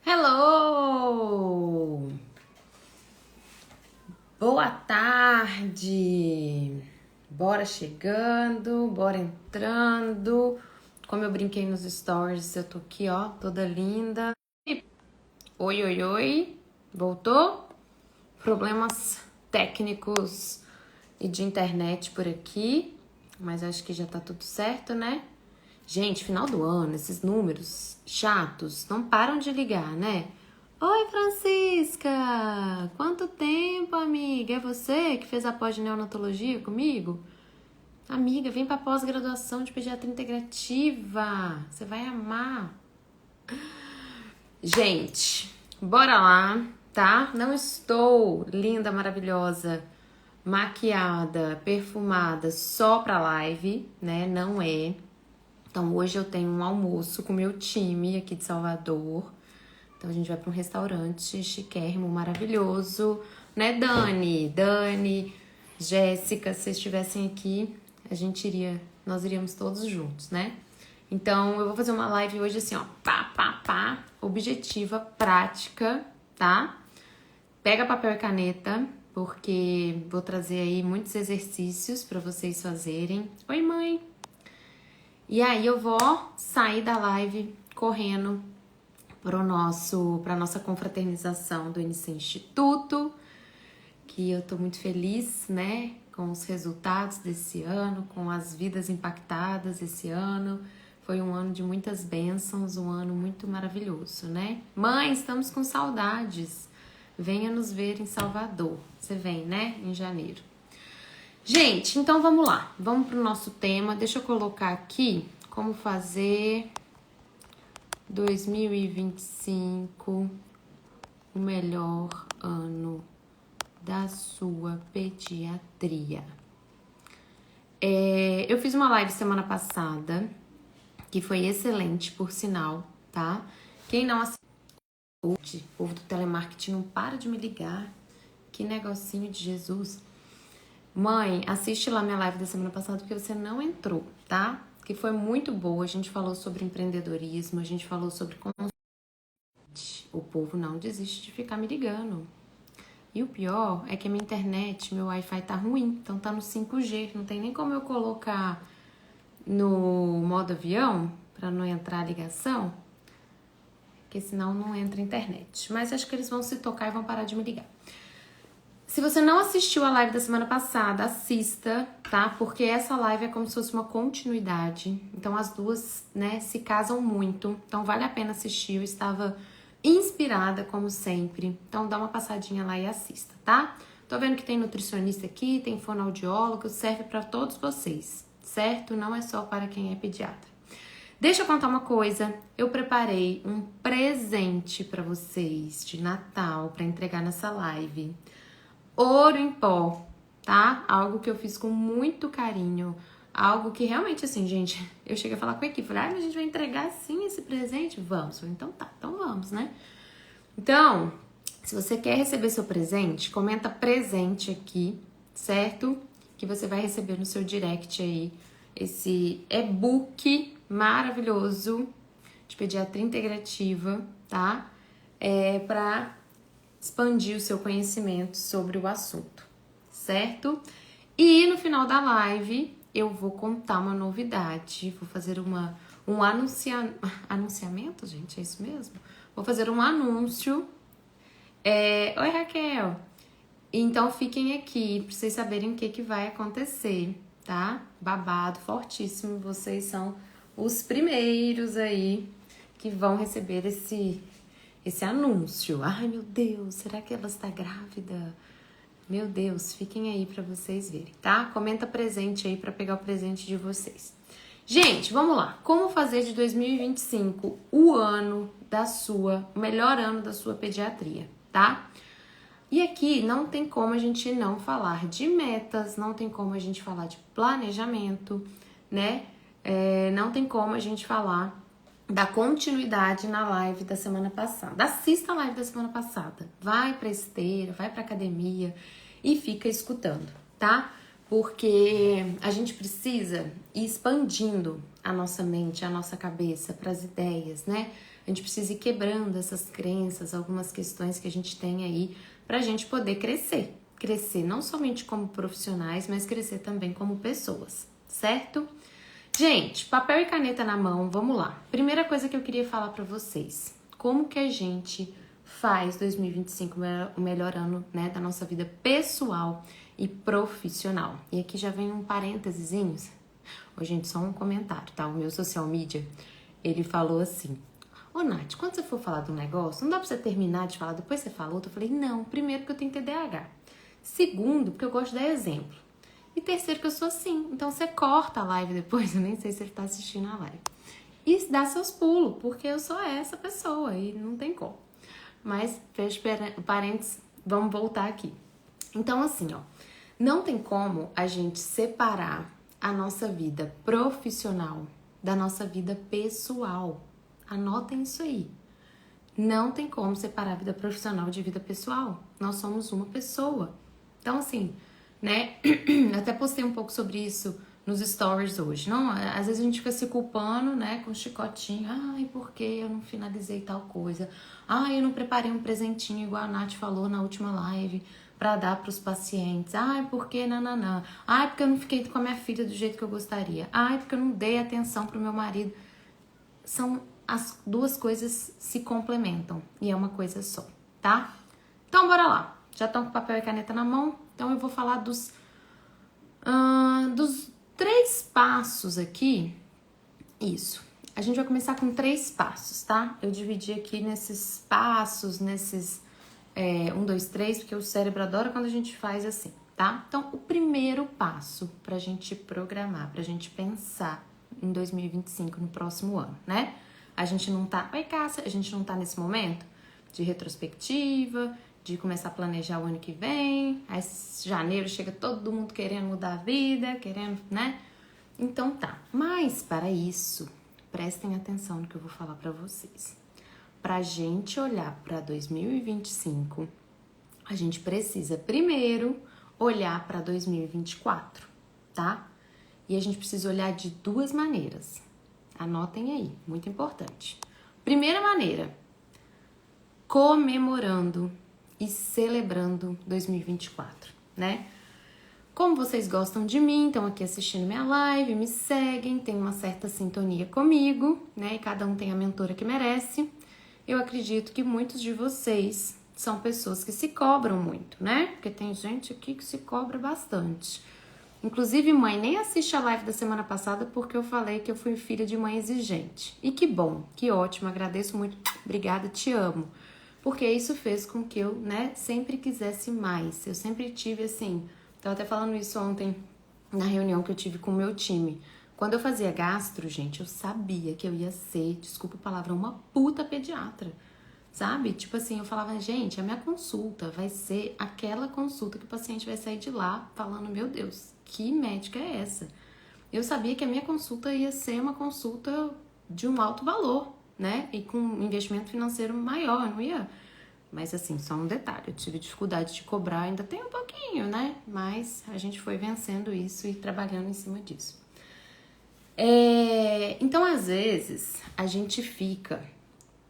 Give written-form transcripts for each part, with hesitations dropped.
Hello! Boa tarde! Bora chegando, bora entrando. Como eu brinquei nos stories, eu tô aqui, ó, toda linda. Oi, oi, oi. Voltou? Problemas técnicos e de internet por aqui, mas acho que já tá tudo certo, né? Gente, final do ano, esses números chatos não param de ligar, né? Oi, Francisca! Quanto tempo, amiga? É você que fez a pós de neonatologia comigo? Amiga, vem pra pós-graduação de pediatria integrativa. Você vai amar. Gente, bora lá, tá? Não estou linda, maravilhosa, maquiada, perfumada só pra live, né? Não é. Então, hoje eu tenho um almoço com o meu time aqui de Salvador. Então, a gente vai para um restaurante chiquérrimo, maravilhoso. Né, Dani? Dani, Jéssica, se vocês estivessem aqui, nós iríamos todos juntos, né? Então, eu vou fazer uma live hoje assim, ó, pá, objetiva, prática, tá? Pega papel e caneta, porque vou trazer aí muitos exercícios para vocês fazerem. Oi, mãe! E aí eu vou sair da live correndo para nossa confraternização do NC Instituto, que eu tô muito feliz, né, com os resultados desse ano, com as vidas impactadas esse ano. Foi um ano de muitas bênçãos, um ano muito maravilhoso, né? Mãe, estamos com saudades. Venha nos ver em Salvador. Você vem, né, em janeiro. Gente, então vamos lá, vamos para o nosso tema. Deixa eu colocar aqui como fazer 2025 o melhor ano da sua pediatria. Eu fiz uma live semana passada, que foi excelente, por sinal, tá? Quem não assistiu, o povo do telemarketing não para de me ligar. Que negocinho de Jesus. Mãe, assiste lá minha live da semana passada porque você não entrou, tá? Que foi muito boa. A gente falou sobre empreendedorismo, a gente falou sobre como o povo não desiste de ficar me ligando. E o pior é que a minha internet, meu Wi-Fi tá ruim, então tá no 5G, não tem nem como eu colocar no modo avião pra não entrar a ligação, porque senão não entra a internet. Mas acho que eles vão se tocar e vão parar de me ligar. Se você não assistiu a live da semana passada, assista, tá? Porque essa live é como se fosse uma continuidade. Então as duas, né, se casam muito. Então vale a pena assistir. Eu estava inspirada, como sempre. Então dá uma passadinha lá e assista, tá? Tô vendo que tem nutricionista aqui, tem fonoaudiólogo, serve para todos vocês, certo? Não é só para quem é pediatra. Deixa eu contar uma coisa. Eu preparei um presente para vocês de Natal para entregar nessa live. Ouro em pó, tá? Algo que eu fiz com muito carinho. Algo que realmente, assim, gente, eu cheguei a falar com a equipe, falei, mas a gente vai entregar sim esse presente? Vamos. Falei, então tá, então vamos, né? Então, se você quer receber seu presente, comenta presente aqui, certo? Que você vai receber no seu direct aí esse e-book maravilhoso de pediatria integrativa, tá? Pra expandir o seu conhecimento sobre o assunto, certo? E no final da live eu vou contar uma novidade, vou fazer um anunciamento, gente, é isso mesmo? Vou fazer um anúncio. Oi, Raquel! Então fiquem aqui pra vocês saberem o que vai acontecer, tá? Babado fortíssimo, vocês são os primeiros aí que vão receber esse anúncio. Ai, meu Deus, será que ela está grávida? Meu Deus, fiquem aí para vocês verem, tá? Comenta presente aí para pegar o presente de vocês. Gente, vamos lá. Como fazer de 2025 o melhor ano da sua pediatria, tá? E aqui não tem como a gente não falar de metas, não tem como a gente falar de planejamento, né? Não tem como a gente falar da continuidade na live da semana passada. Assista a live da semana passada. Vai pra esteira, vai pra academia e fica escutando, tá? Porque a gente precisa ir expandindo a nossa mente, a nossa cabeça para as ideias, né? A gente precisa ir quebrando essas crenças, algumas questões que a gente tem aí pra gente poder crescer. Crescer não somente como profissionais, mas crescer também como pessoas, certo? Gente, papel e caneta na mão, vamos lá. Primeira coisa que eu queria falar pra vocês. Como que a gente faz 2025 o melhor ano, né, da nossa vida pessoal e profissional? E aqui já vem um parênteses. Ô, gente, só um comentário, tá? O meu social media, ele falou assim: ô, Nath, quando você for falar do negócio, não dá pra você terminar de falar, depois você fala outro? Eu falei, não, primeiro porque eu tenho TDAH. Segundo, porque eu gosto de dar exemplo. E terceiro, que eu sou assim. Então você corta a live depois, eu nem sei se ele tá assistindo a live. E dá seus pulos, porque eu sou essa pessoa e não tem como. Mas, fecha parênteses, vamos voltar aqui. Então, assim, ó, não tem como a gente separar a nossa vida profissional da nossa vida pessoal. Anotem isso aí. Não tem como separar a vida profissional de vida pessoal. Nós somos uma pessoa. Então, assim, né? Eu até postei um pouco sobre isso nos stories hoje. Não, às vezes a gente fica se culpando, né, com chicotinho. Ai, por que eu não finalizei tal coisa? Ai, eu não preparei um presentinho igual a Nath falou na última live pra dar pros pacientes. Ai, por que nananã? Ai, porque eu não fiquei com a minha filha do jeito que eu gostaria. Ai, porque eu não dei atenção pro meu marido. As duas coisas se complementam e é uma coisa só, tá? Então, bora lá. Já estão com papel e caneta na mão? Então, eu vou falar dos 3 passos aqui. Isso. A gente vai começar com 3 passos, tá? Eu dividi aqui nesses passos, 1, 2, 3, porque o cérebro adora quando a gente faz assim, tá? Então, o primeiro passo pra gente programar, pra gente pensar em 2025, no próximo ano, né? A gente não tá... Oi, Cássia! A gente não tá nesse momento de retrospectiva, de começar a planejar o ano que vem. Aí, janeiro, chega todo mundo querendo mudar a vida, querendo, né? Então tá. Mas, para isso, prestem atenção no que eu vou falar pra vocês. Pra gente olhar pra 2025, a gente precisa primeiro olhar pra 2024, tá? E a gente precisa olhar de 2 maneiras. Anotem aí, muito importante. Primeira maneira, comemorando e celebrando 2024, né? Como vocês gostam de mim, estão aqui assistindo minha live, me seguem, tem uma certa sintonia comigo, né? E cada um tem a mentora que merece. Eu acredito que muitos de vocês são pessoas que se cobram muito, né? Porque tem gente aqui que se cobra bastante. Inclusive, mãe, nem assiste a live da semana passada porque eu falei que eu fui filha de mãe exigente. E que bom, que ótimo, agradeço muito, obrigada, te amo. Porque isso fez com que eu, né, sempre quisesse mais. Eu sempre tive, assim, tava até falando isso ontem na reunião que eu tive com o meu time. Quando eu fazia gastro, gente, eu sabia que eu ia ser, desculpa a palavra, uma puta pediatra. Sabe? Tipo assim, eu falava, gente, a minha consulta vai ser aquela consulta que o paciente vai sair de lá falando, meu Deus, que médica é essa? Eu sabia que a minha consulta ia ser uma consulta de um alto valor, né? E com um investimento financeiro maior, não ia... Mas assim, só um detalhe, eu tive dificuldade de cobrar, ainda tem um pouquinho, né? Mas a gente foi vencendo isso e trabalhando em cima disso. Então, às vezes, a gente fica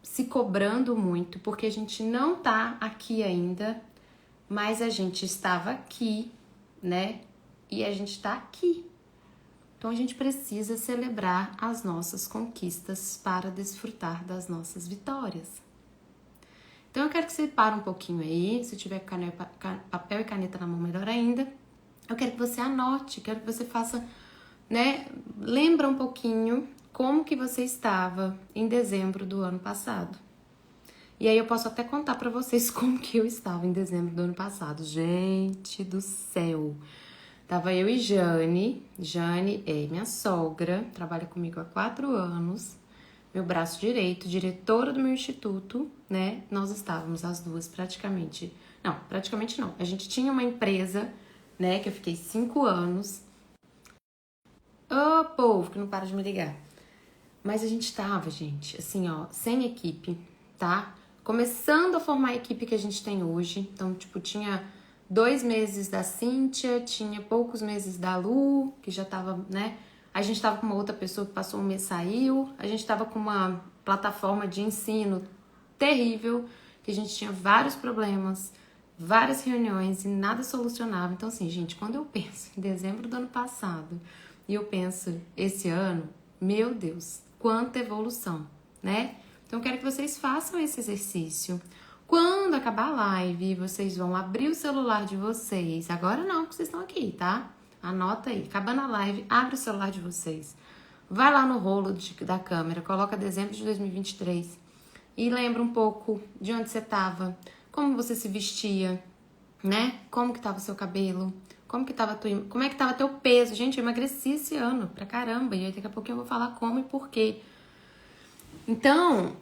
se cobrando muito porque a gente não tá aqui ainda, mas a gente estava aqui, né? E a gente tá aqui. Então a gente precisa celebrar as nossas conquistas para desfrutar das nossas vitórias. Então eu quero que você pare um pouquinho aí, se tiver papel e caneta na mão, melhor ainda. Eu quero que você anote, quero que você faça, né? Lembra um pouquinho como que você estava em dezembro do ano passado. E aí eu posso até contar pra vocês como que eu estava em dezembro do ano passado. Gente do céu! Tava eu e Jane. Jane é minha sogra, trabalha comigo há 4 anos. Meu braço direito, diretora do meu instituto, né? Nós estávamos as duas praticamente... Não, praticamente não. A gente tinha uma empresa, né? Que eu fiquei 5 anos. Ô, povo, que não para de me ligar. Mas a gente tava, gente, assim, ó, sem equipe, tá? Começando a formar a equipe que a gente tem hoje. Então, tipo, tinha 2 meses da Cíntia, tinha poucos meses da Lu, que já tava, né? A gente tava com uma outra pessoa que passou um mês e saiu. A gente tava com uma plataforma de ensino terrível, que a gente tinha vários problemas, várias reuniões e nada solucionava. Então, assim, gente, quando eu penso em dezembro do ano passado e eu penso esse ano, meu Deus, quanta evolução, né? Então, eu quero que vocês façam esse exercício. Quando acabar a live, vocês vão abrir o celular de vocês. Agora não, porque vocês estão aqui, tá? Anota aí. Acabando a live, abre o celular de vocês. Vai lá no rolo da câmera, coloca dezembro de 2023 e lembra um pouco de onde você estava, como você se vestia, né? Como que tava o seu cabelo, como é que tava teu peso. Gente, eu emagreci esse ano pra caramba e daqui a pouco eu vou falar como e por quê. Então,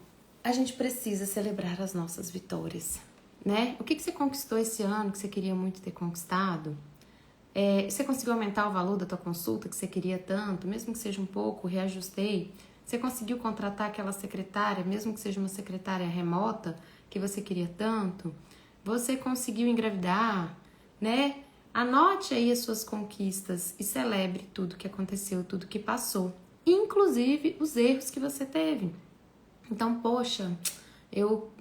a gente precisa celebrar as nossas vitórias, né? O que você conquistou esse ano que você queria muito ter conquistado? Você conseguiu aumentar o valor da tua consulta que você queria tanto, mesmo que seja um pouco, reajustei? Você conseguiu contratar aquela secretária, mesmo que seja uma secretária remota, que você queria tanto? Você conseguiu engravidar, né? Anote aí as suas conquistas e celebre tudo que aconteceu, tudo que passou, inclusive os erros que você teve. Então, poxa, eu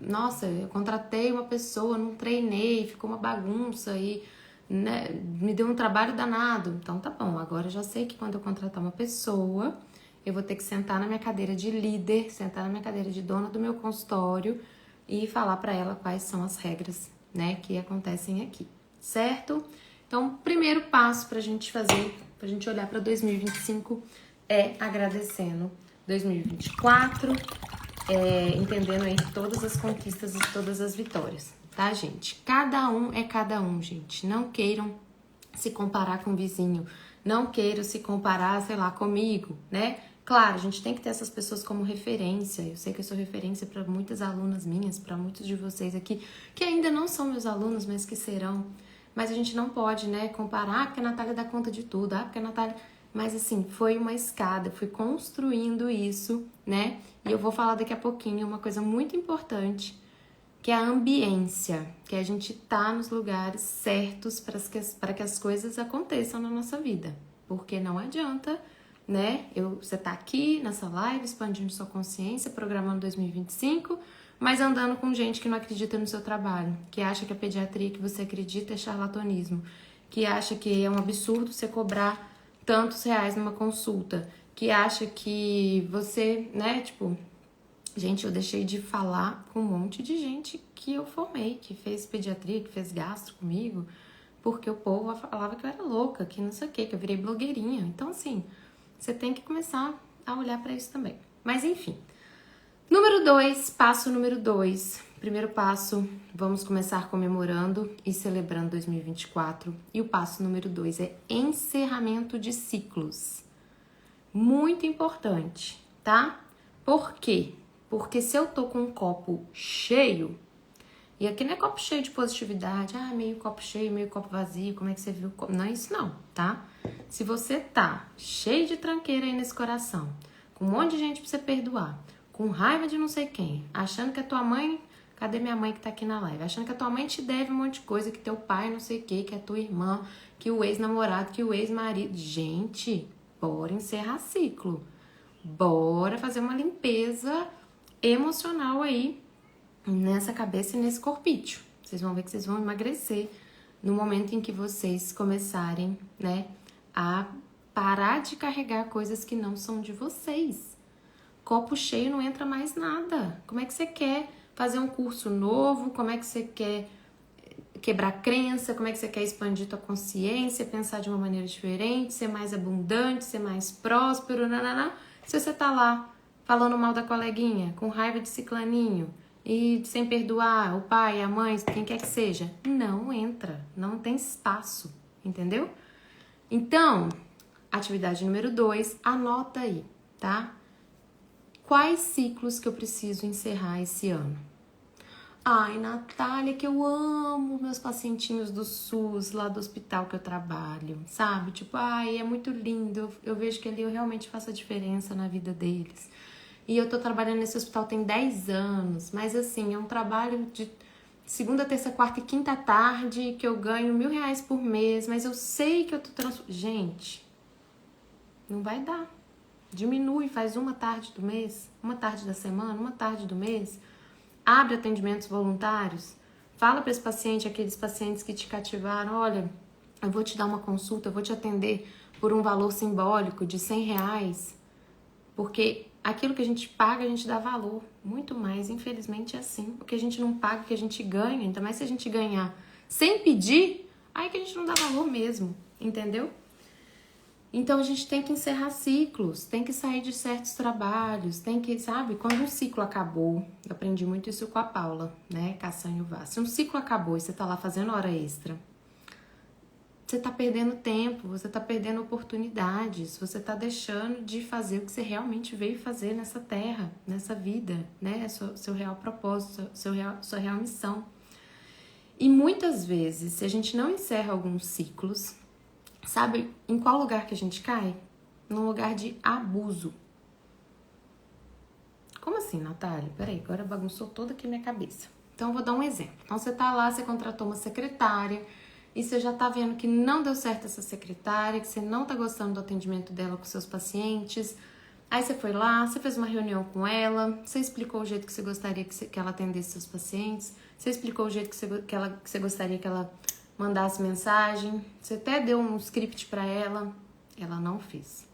contratei uma pessoa, não treinei, ficou uma bagunça e, né, me deu um trabalho danado. Então, tá bom, agora eu já sei que quando eu contratar uma pessoa, eu vou ter que sentar na minha cadeira de líder, sentar na minha cadeira de dona do meu consultório e falar para ela quais são as regras, né, que acontecem aqui, certo? Então, primeiro passo pra gente fazer, pra gente olhar para 2025 é agradecendo 2024, entendendo aí todas as conquistas e todas as vitórias, tá, gente? Cada um é cada um, gente. Não queiram se comparar com o vizinho, não queiram se comparar, sei lá, comigo, né? Claro, a gente tem que ter essas pessoas como referência. Eu sei que eu sou referência para muitas alunas minhas, para muitos de vocês aqui, que ainda não são meus alunos, mas que serão. Mas a gente não pode, né, comparar, porque a Natália dá conta de tudo, porque a Natália... Mas assim, foi uma escada, fui construindo isso, né? E eu vou falar daqui a pouquinho uma coisa muito importante, que é a ambiência, que é a gente tá nos lugares certos para que as coisas aconteçam na nossa vida. Porque não adianta, né? Você tá aqui nessa live, expandindo sua consciência, programando 2025, mas andando com gente que não acredita no seu trabalho, que acha que a pediatria que você acredita é charlatanismo, que acha que é um absurdo você cobrar tantos reais numa consulta, que acha que você, né, tipo... Gente, eu deixei de falar com um monte de gente que eu formei, que fez pediatria, que fez gastro comigo, porque o povo falava que eu era louca, que não sei o quê, que eu virei blogueirinha. Então, assim, você tem que começar a olhar pra isso também. Mas, enfim. Passo número 2. Primeiro passo, vamos começar comemorando e celebrando 2024. E o passo número 2 é encerramento de ciclos. Muito importante, tá? Por quê? Porque se eu tô com um copo cheio, e aqui não é copo cheio de positividade, meio copo cheio, meio copo vazio, como é que você viu o copo? Não é isso não, tá? Se você tá cheio de tranqueira aí nesse coração, com um monte de gente pra você perdoar, com raiva de não sei quem, achando que a tua mãe... Cadê minha mãe que tá aqui na live? Achando que a tua mãe te deve um monte de coisa, que teu pai não sei o que a tua irmã, que o ex-namorado, que o ex-marido... Gente, bora encerrar ciclo. Bora fazer uma limpeza emocional aí nessa cabeça e nesse corpício. Vocês vão ver que vocês vão emagrecer no momento em que vocês começarem, né, a parar de carregar coisas que não são de vocês. Copo cheio não entra mais nada. Como é que você quer fazer um curso novo? Como é que você quer quebrar crença? Como é que você quer expandir tua consciência, pensar de uma maneira diferente, ser mais abundante, ser mais próspero, se você tá lá falando mal da coleguinha, com raiva de ciclaninho e sem perdoar o pai, a mãe, quem quer que seja, não entra, não tem espaço, entendeu? Então, atividade número 2, anota aí, tá? Quais ciclos que eu preciso encerrar esse ano? Ai, Natália, que eu amo meus pacientinhos do SUS, lá do hospital que eu trabalho, sabe? Tipo, é muito lindo, eu vejo que ali eu realmente faço a diferença na vida deles. E eu tô trabalhando nesse hospital tem 10 anos, mas assim, é um trabalho de segunda, terça, quarta e quinta tarde, que eu ganho R$1.000 por mês, mas eu sei que eu tô Gente, não vai dar. Diminui, faz uma tarde do mês, uma tarde da semana, uma tarde do mês. Abre atendimentos voluntários. Fala para esse paciente, aqueles pacientes que te cativaram, olha, eu vou te dar uma consulta, eu vou te atender por um valor simbólico de R$ 100, porque aquilo que a gente paga, a gente dá valor, muito mais, infelizmente é assim. O que a gente não paga, o que a gente ganha, ainda mais se a gente ganhar sem pedir, aí que a gente não dá valor mesmo, entendeu? Então a gente tem que encerrar ciclos, tem que sair de certos trabalhos, tem que, sabe, quando um ciclo acabou, eu aprendi muito isso com a Paula, né, Caçanho Vaz. Se um ciclo acabou e você tá lá fazendo hora extra, você tá perdendo tempo, você tá perdendo oportunidades, você tá deixando de fazer o que você realmente veio fazer nessa terra, nessa vida, né, seu real propósito, sua real missão. E muitas vezes, se a gente não encerra alguns ciclos, sabe em qual lugar que a gente cai? Num lugar de abuso. Como assim, Natália? Peraí, agora bagunçou toda aqui minha cabeça. Então, eu vou dar um exemplo. Então, você tá lá, você contratou uma secretária e você já tá vendo que não deu certo essa secretária, que você não tá gostando do atendimento dela com seus pacientes. Aí você foi lá, você fez uma reunião com ela, você explicou o jeito que você gostaria que ela atendesse seus pacientes, você explicou o jeito que você gostaria que ela mandasse mensagem, você até deu um script pra ela não fez.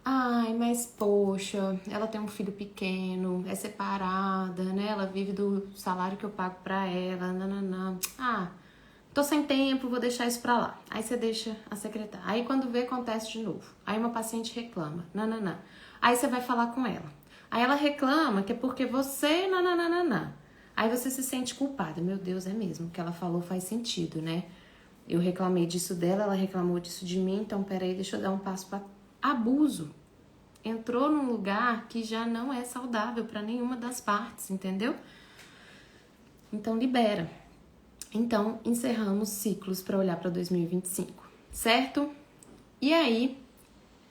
Ai, mas poxa, ela tem um filho pequeno, é separada, né? Ela vive do salário que eu pago pra ela, nananã. Ah, tô sem tempo, vou deixar isso pra lá. Aí você deixa a secretária. Aí quando vê, acontece de novo. Aí uma paciente reclama, nananã. Aí você vai falar com ela. Aí ela reclama que é porque você, nananã. Aí você se sente culpada. Meu Deus, é mesmo, o que ela falou faz sentido, né? Eu reclamei disso dela, ela reclamou disso de mim, então peraí, deixa eu dar um passo pra... Abuso. Entrou num lugar que já não é saudável pra nenhuma das partes, entendeu? Então libera. Então, encerramos ciclos para olhar para 2025, certo? E aí,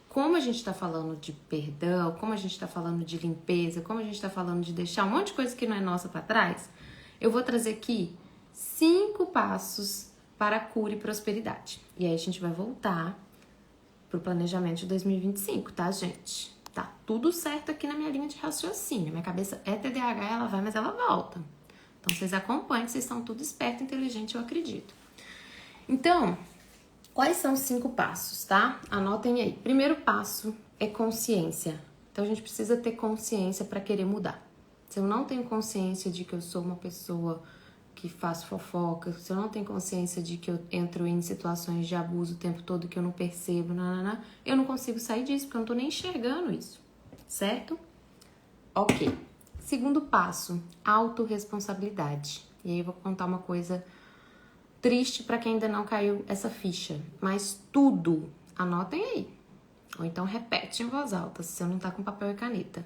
como a gente está falando de perdão, como a gente está falando de limpeza, como a gente está falando de deixar um monte de coisa que não é nossa para trás, eu vou trazer aqui 5 passos para cura e prosperidade. E aí a gente vai voltar pro planejamento de 2025, tá, gente? Tá tudo certo aqui na minha linha de raciocínio. Minha cabeça é TDAH, ela vai, mas ela volta. Então, vocês acompanhem, vocês estão tudo esperto, inteligente, eu acredito. Então, quais são os 5 passos, tá? Anotem aí. Primeiro passo é consciência. Então, a gente precisa ter consciência para querer mudar. Se eu não tenho consciência de que eu sou uma pessoa que faço fofoca, se eu não tenho consciência de que eu entro em situações de abuso o tempo todo que eu não percebo, eu não consigo sair disso, porque eu não tô nem enxergando isso, certo? Ok. Segundo passo, autorresponsabilidade. E aí eu vou contar uma coisa triste para quem ainda não caiu essa ficha. Mas tudo, anotem aí. Ou então repete em voz alta, se você não tá com papel e caneta.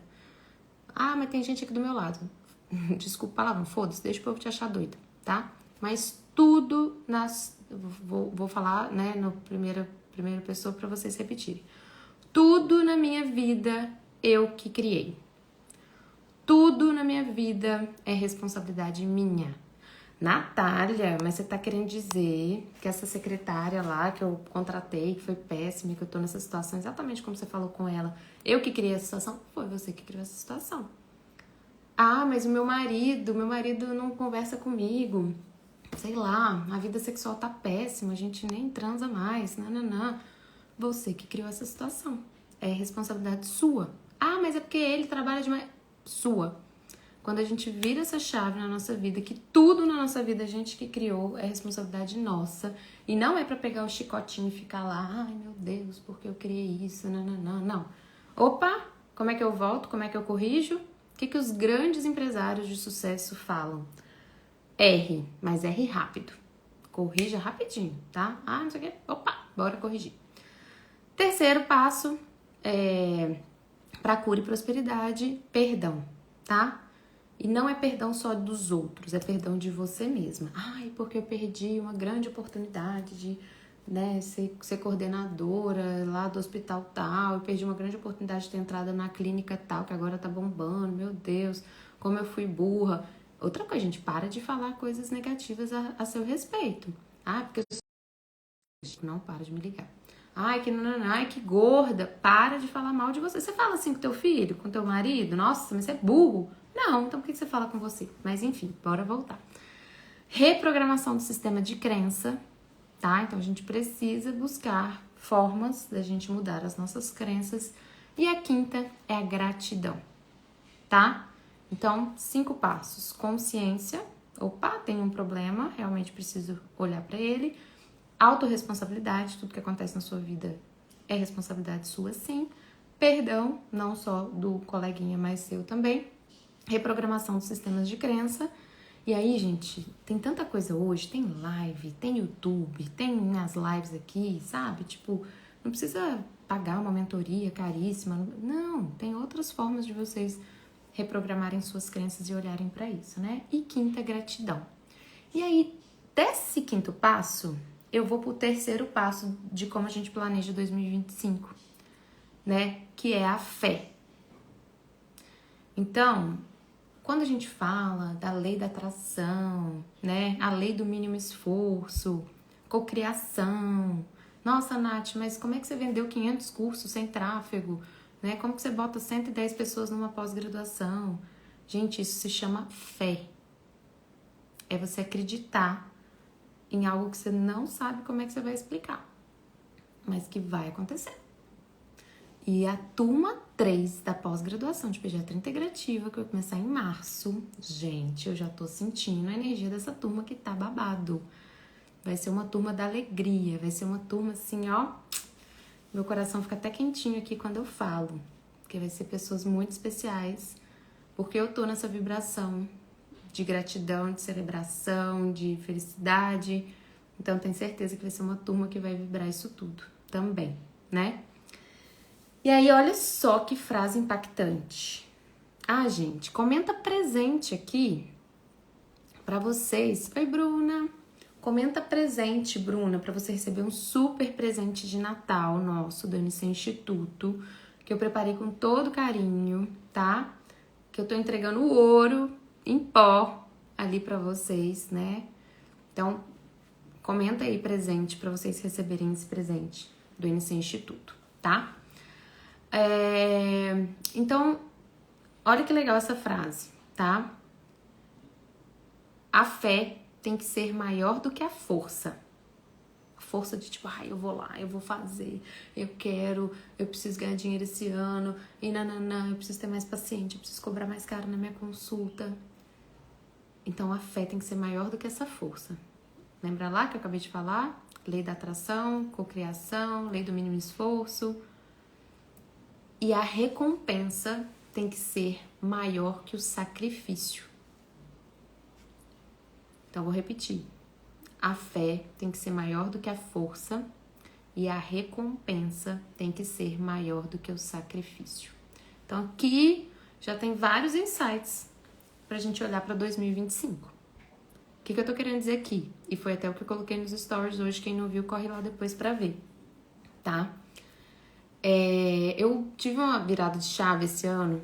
Ah, mas tem gente aqui do meu lado. Desculpa a palavra, foda-se, deixa o povo te achar doida, tá? Mas tudo Vou falar, né, no primeira pessoa para vocês repetirem. Tudo na minha vida eu que criei. Tudo na minha vida é responsabilidade minha. Natália, mas você tá querendo dizer que essa secretária lá que eu contratei, que foi péssima, que eu tô nessa situação exatamente como você falou com ela, eu que criei essa situação? Foi você que criou essa situação. Ah, mas o meu marido não conversa comigo. Sei lá, a vida sexual tá péssima, a gente nem transa mais, nananã. Você que criou essa situação. É responsabilidade sua. Ah, mas é porque ele trabalha demais. Sua. Quando a gente vira essa chave na nossa vida, que tudo na nossa vida a gente que criou, é responsabilidade nossa. E não é pra pegar o chicotinho e ficar lá, ai meu Deus, porque eu criei isso, não. Opa, como é que eu volto? Como é que eu corrijo? O que os grandes empresários de sucesso falam? R, mas R rápido. Corrija rapidinho, tá? Ah, não sei o quê. Opa, bora corrigir. Terceiro passo para cura e prosperidade, perdão, tá? E não é perdão só dos outros, é perdão de você mesma. Ai, porque eu perdi uma grande oportunidade de, né, ser coordenadora lá do hospital tal, eu perdi uma grande oportunidade de ter entrado na clínica tal, que agora tá bombando, meu Deus, como eu fui burra. Outra coisa, gente, para de falar coisas negativas a seu respeito. Ah, porque eu não para de me ligar. Ai, que não, ai, que gorda. Para de falar mal de você. Você fala assim com teu filho, com teu marido? Nossa, mas você é burro. Não, então por que você fala com você? Mas enfim, bora voltar. Reprogramação do sistema de crença, tá? Então a gente precisa buscar formas da gente mudar as nossas crenças. E a quinta é a gratidão, tá? Então, 5 passos. Consciência. Opa, tem um problema, realmente preciso olhar para ele. Autorresponsabilidade, tudo que acontece na sua vida é responsabilidade sua, sim. Perdão, não só do coleguinha, mas seu também. Reprogramação dos sistemas de crença. E aí, gente, tem tanta coisa hoje, tem live, tem YouTube, tem as lives aqui, sabe? Tipo, não precisa pagar uma mentoria caríssima. Não, tem outras formas de vocês reprogramarem suas crenças e olharem para isso, né? E quinta, gratidão. E aí, desse quinto passo, eu vou pro terceiro passo de como a gente planeja 2025, né? Que é a fé. Então, quando a gente fala da lei da atração, né? A lei do mínimo esforço, cocriação. Nossa, Nath, mas como é que você vendeu 500 cursos sem tráfego? Né? Como que você bota 110 pessoas numa pós-graduação? Gente, isso se chama fé. É você acreditar em algo que você não sabe como é que você vai explicar, mas que vai acontecer. E a turma 3 da pós-graduação de pediatria integrativa, que vai começar em março, gente, eu já tô sentindo a energia dessa turma que tá babado. Vai ser uma turma da alegria, vai ser uma turma assim, ó, meu coração fica até quentinho aqui quando eu falo, porque vai ser pessoas muito especiais, porque eu tô nessa vibração de gratidão, de celebração, de felicidade. Então, tenho certeza que vai ser uma turma que vai vibrar isso tudo também, né? E aí, olha só que frase impactante. Ah, gente, comenta presente aqui pra vocês. Oi, Bruna. Comenta presente, Bruna, pra você receber um super presente de Natal nosso do NC Instituto, que eu preparei com todo carinho, tá? Que eu tô entregando o ouro em pó ali pra vocês, né? Então, comenta aí presente pra vocês receberem esse presente do NC Instituto, tá? Então, olha que legal essa frase, tá? A fé tem que ser maior do que a força. A força de tipo, eu vou lá, eu vou fazer, eu quero, eu preciso ganhar dinheiro esse ano, e nananã, eu preciso ter mais paciente, eu preciso cobrar mais caro na minha consulta. Então, a fé tem que ser maior do que essa força. Lembra lá que eu acabei de falar? Lei da atração, cocriação, lei do mínimo esforço. E a recompensa tem que ser maior que o sacrifício. Então, vou repetir. A fé tem que ser maior do que a força e a recompensa tem que ser maior do que o sacrifício. Então, aqui já tem vários insights pra gente olhar para 2025. O que eu tô querendo dizer aqui? E foi até o que eu coloquei nos stories hoje. Quem não viu, corre lá depois pra ver, tá? Eu tive uma virada de chave esse ano,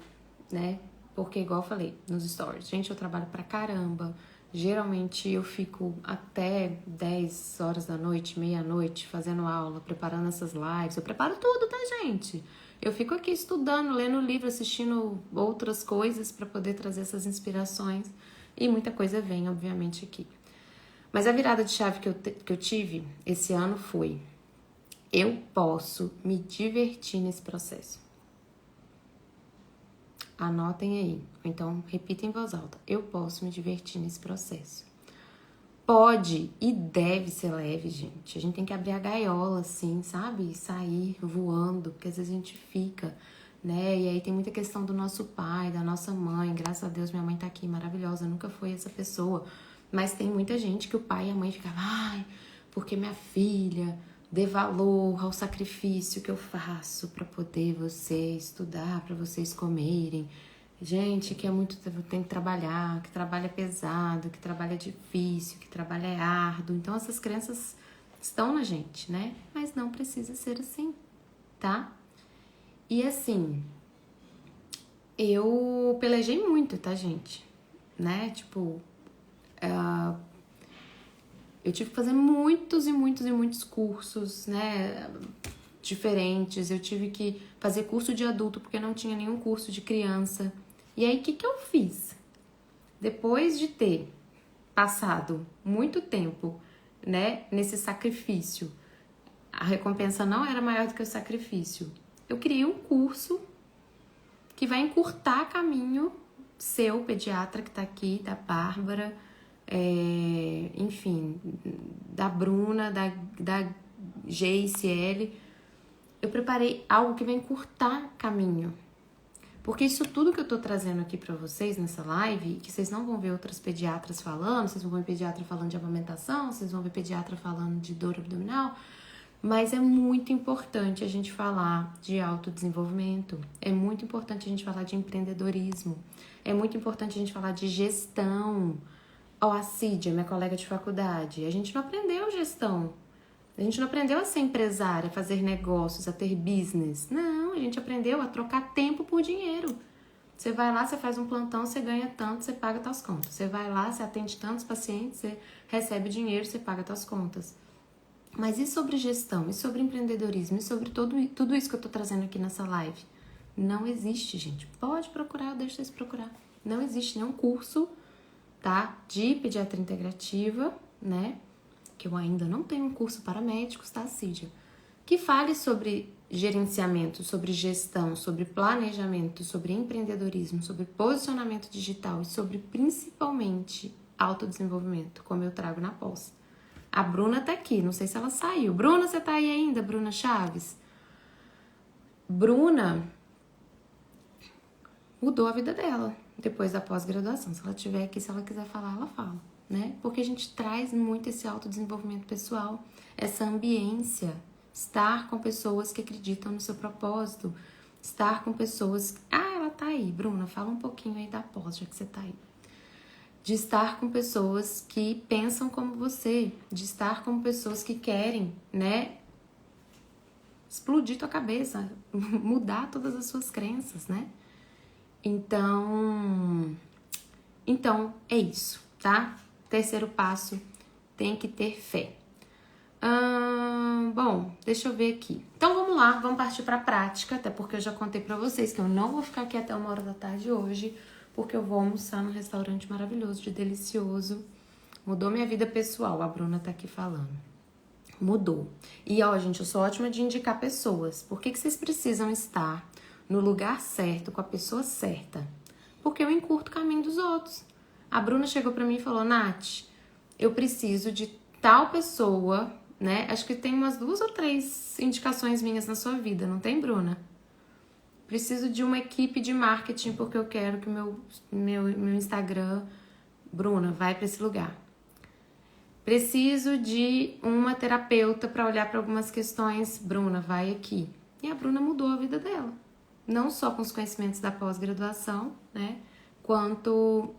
né? Porque, igual eu falei nos stories, gente, eu trabalho pra caramba. Geralmente eu fico até 10 horas da noite, meia-noite, fazendo aula, preparando essas lives. Eu preparo tudo, tá, gente? Eu fico aqui estudando, lendo livro, assistindo outras coisas pra poder trazer essas inspirações. E muita coisa vem, obviamente, aqui. Mas a virada de chave que eu tive esse ano foi: eu posso me divertir nesse processo. Anotem aí, ou então repita em voz alta. Eu posso me divertir nesse processo. Pode e deve ser leve, gente. A gente tem que abrir a gaiola, assim, sabe? E sair voando, porque às vezes a gente fica, né? E aí tem muita questão do nosso pai, da nossa mãe. Graças a Deus minha mãe tá aqui, maravilhosa. Nunca foi essa pessoa. Mas tem muita gente que o pai e a mãe ficam, porque minha filha dê valor ao sacrifício que eu faço para poder você estudar, para vocês comerem. Gente que é muito, tem que trabalhar, que trabalho é pesado, que trabalho é difícil, que trabalho é árduo. Então essas crenças estão na gente, né? Mas não precisa ser assim, tá? E assim, eu pelejei muito, tá, gente? Né? Tipo, eu tive que fazer muitos e muitos e muitos cursos, né? diferentes, eu tive que fazer curso de adulto porque não tinha nenhum curso de criança. E aí, o que eu fiz? Depois de ter passado muito tempo, né, nesse sacrifício, a recompensa não era maior do que o sacrifício. Eu criei um curso que vai encurtar caminho seu, pediatra que tá aqui, da Bárbara, enfim, da Bruna, da GICL. Eu preparei algo que vai encurtar caminho. Porque isso tudo que eu tô trazendo aqui pra vocês nessa live, que vocês não vão ver outras pediatras falando, vocês vão ver pediatra falando de amamentação, vocês vão ver pediatra falando de dor abdominal, mas é muito importante a gente falar de autodesenvolvimento, é muito importante a gente falar de empreendedorismo, é muito importante a gente falar de gestão. Ó, a Cídia, minha colega de faculdade, a gente não aprendeu gestão. A gente não aprendeu a ser empresária, a fazer negócios, a ter business. Não, a gente aprendeu a trocar tempo por dinheiro. Você vai lá, você faz um plantão, você ganha tanto, você paga suas contas. Você vai lá, você atende tantos pacientes, você recebe dinheiro, você paga suas contas. Mas e sobre gestão, e sobre empreendedorismo, e sobre tudo isso que eu tô trazendo aqui nessa live? Não existe, gente. Pode procurar, eu deixo vocês procurar. Não existe nenhum curso, tá? De pediatria integrativa, né? Que eu ainda não tenho um curso para médicos, tá, Cídia? Que fale sobre gerenciamento, sobre gestão, sobre planejamento, sobre empreendedorismo, sobre posicionamento digital e sobre, principalmente, autodesenvolvimento, como eu trago na pós. A Bruna tá aqui, não sei se ela saiu. Bruna, você tá aí ainda, Bruna Chaves? Bruna mudou a vida dela depois da pós-graduação. Se ela estiver aqui, se ela quiser falar, ela fala, né? Porque a gente traz muito esse autodesenvolvimento pessoal, essa ambiência, estar com pessoas que acreditam no seu propósito, estar com pessoas... Ah, ela tá aí, Bruna, fala um pouquinho aí da pós, já que você tá aí. De estar com pessoas que pensam como você, de estar com pessoas que querem, né, explodir tua cabeça, mudar todas as suas crenças, né? Então é isso, tá? Terceiro passo, tem que ter fé. Bom, deixa eu ver aqui. Então vamos lá, vamos partir para a prática, até porque eu já contei para vocês que eu não vou ficar aqui até 1h hoje, porque eu vou almoçar num restaurante maravilhoso, de delicioso. Mudou minha vida pessoal, a Bruna tá aqui falando. Mudou. E ó, gente, eu sou ótima de indicar pessoas. Por que vocês precisam estar no lugar certo, com a pessoa certa? Porque eu encurto o caminho dos outros. A Bruna chegou pra mim e falou, Nath, eu preciso de tal pessoa, né? Acho que tem umas 2 ou 3 indicações minhas na sua vida, não tem, Bruna? Preciso de uma equipe de marketing porque eu quero que meu Instagram, Bruna, vai para esse lugar. Preciso de uma terapeuta para olhar para algumas questões, Bruna, vai aqui. E a Bruna mudou a vida dela. Não só com os conhecimentos da pós-graduação, né? Quanto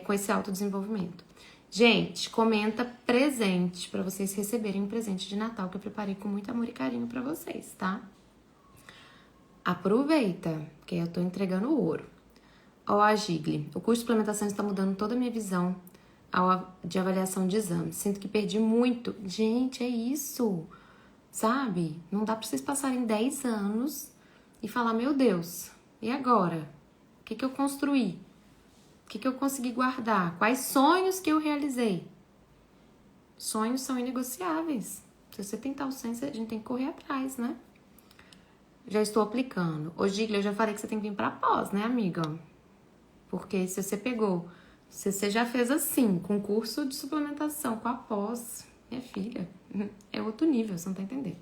com esse autodesenvolvimento. Gente, comenta presente para vocês receberem um presente de Natal que eu preparei com muito amor e carinho para vocês, tá? Aproveita, que eu tô entregando ouro. Ó, a Gigli, o curso de implementação está mudando toda a minha visão de avaliação de exames. Sinto que perdi muito. Gente, é isso, sabe? Não dá pra vocês passarem 10 anos e falar, meu Deus, e agora? O que eu construí? O que eu consegui guardar? Quais sonhos que eu realizei? Sonhos são inegociáveis. Se você tentar o sonho, a gente tem que correr atrás, né? Já estou aplicando. Ô, Gigli, eu já falei que você tem que vir pra pós, né, amiga? Porque se você pegou, se você já fez assim, com curso de suplementação, com a pós, minha filha, é outro nível, você não tá entendendo.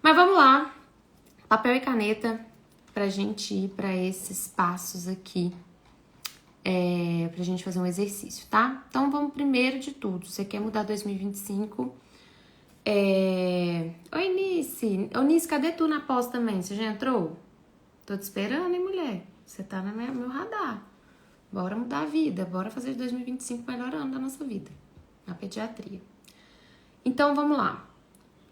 Mas vamos lá, papel e caneta pra gente ir pra esses passos aqui, pra gente fazer um exercício, tá? Então vamos primeiro de tudo, você quer mudar 2025... Oi, Nice. Ô, Nice, cadê tu na pós também? Você já entrou? Tô te esperando, hein, mulher? Você tá no meu radar. Bora mudar a vida. Bora fazer de 2025 o melhor ano da nossa vida. Na pediatria. Então, vamos lá.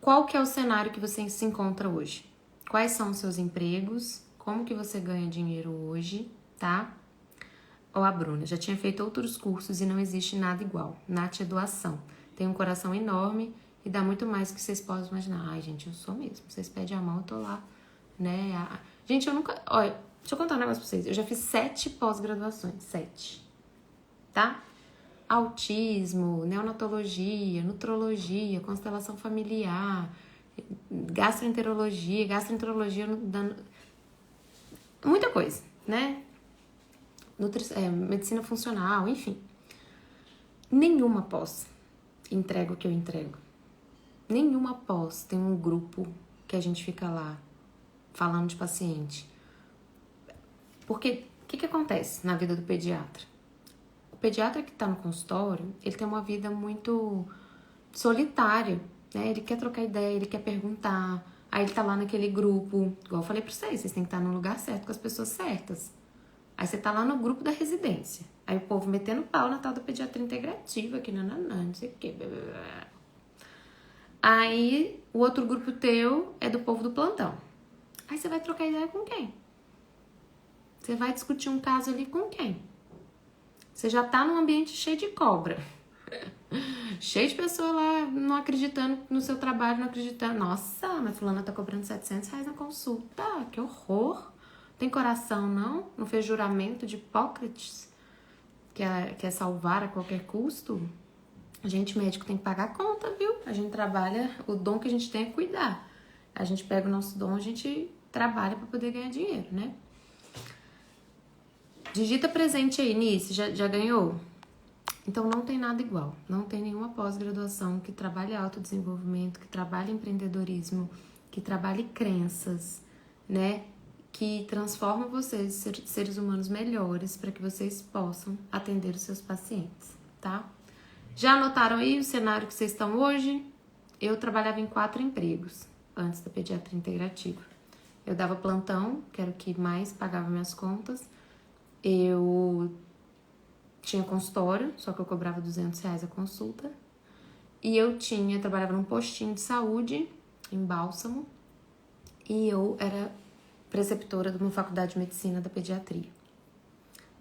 Qual que é o cenário que você se encontra hoje? Quais são os seus empregos? Como que você ganha dinheiro hoje, tá? Ó, a Bruna, já tinha feito outros cursos e não existe nada igual. Nath é doação. Tem um coração enorme e dá muito mais que vocês possam imaginar. Ai, gente, eu sou mesmo. Vocês pedem a mão, eu tô lá, né? Gente, eu nunca... Olha, deixa eu contar um negócio pra vocês. Eu já fiz 7 pós-graduações. 7. Tá? Autismo, neonatologia, nutrologia, constelação familiar, gastroenterologia, muita coisa, né? Medicina funcional, enfim. Nenhuma pós entrega o que eu entrego. Nenhuma pós tem um grupo que a gente fica lá falando de paciente. Porque o que acontece na vida do pediatra? O pediatra que tá no consultório, ele tem uma vida muito solitária, né? Ele quer trocar ideia, ele quer perguntar. Aí ele tá lá naquele grupo, igual eu falei pra vocês têm que estar no lugar certo, com as pessoas certas. Aí você tá lá no grupo da residência. Aí o povo metendo pau na tal da pediatria integrativa, que não sei o que. Aí o outro grupo teu é do povo do plantão. Aí você vai trocar ideia com quem? Você vai discutir um caso ali com quem? Você já tá num ambiente cheio de cobra. Cheio de pessoas lá não acreditando no seu trabalho, não acreditando. Nossa, mas fulana tá cobrando R$700 na consulta. Que horror. Tem coração, não? Não fez juramento de Hipócrates? Quer salvar a qualquer custo? A gente, médico, tem que pagar a conta, viu? A gente trabalha, o dom que a gente tem é cuidar. A gente pega o nosso dom, a gente trabalha para poder ganhar dinheiro, né? Digita presente aí, Nice, já ganhou? Então não tem nada igual. Não tem nenhuma pós-graduação que trabalhe autodesenvolvimento, que trabalhe empreendedorismo, que trabalhe crenças, né? Que transforma vocês em seres humanos melhores para que vocês possam atender os seus pacientes, tá? Já anotaram aí o cenário que vocês estão hoje? Eu trabalhava em 4 empregos antes da pediatria integrativa. Eu dava plantão, que era o que mais pagava minhas contas. Eu tinha consultório, só que eu cobrava R$200 a consulta. E eu trabalhava num postinho de saúde, em Bálsamo. E eu era preceptora de uma faculdade de medicina da pediatria.